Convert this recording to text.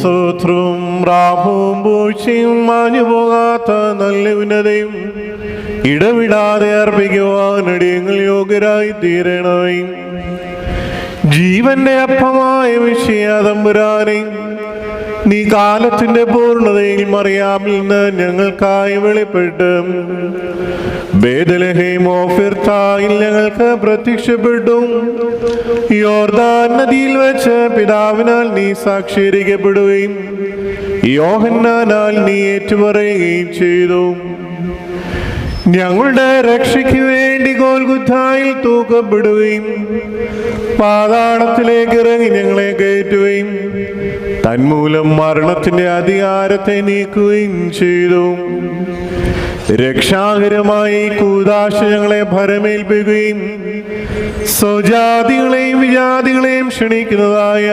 സ്തോത്രവും പ്രാഭവും പൂഴ്ചയും മാഞ്ഞു പോകാത്ത നല്ല ഉന്നതയും ഇടവിടാതെ അർപ്പിക്കുവാൻ അടിയങ്ങൾ യോഗ്യരായി തീരണമേ. ജീവന്റെ അപ്പമായ വിഷയാതമ്പുരാനെ, നീ കാലത്തിന്റെ പൂർണ്ണതയിൽ മറിയാമിൽ നിന്ന് ഞങ്ങൾക്കായി വെളിപ്പെട്ട് ബേത്ലഹേം ഓഫിർത്തായിൽ ഞങ്ങൾക്ക് പ്രത്യക്ഷപ്പെട്ടു. യോർദാൻ നദിയിൽ വെച്ച് പിതാവിനാൽ നീ സാക്ഷീകരിക്കപ്പെടുകയും യോഹന്നാനാൽ നീ ഏറ്റുപറയുകയും ചെയ്തു. ഞങ്ങളുടെ രക്ഷയ്ക്ക് വേണ്ടി ഗോൽഗുഥായിൽ തൂക്കപ്പെടുകയും പാതാളത്തിലേക്ക് ഇറങ്ങി ഞങ്ങളെ കയറ്റുകയും തന്മൂലം മരണത്തിന്റെ അധികാരത്തെ നീക്കുകയും ചെയ്തു. രക്ഷാകരമായി കൂദാശ ഞങ്ങളെ ഭരമേൽപ്പിക്കുകയും സ്വജാതികളെയും വിജാതികളെയും ക്ഷണിക്കുന്നതായ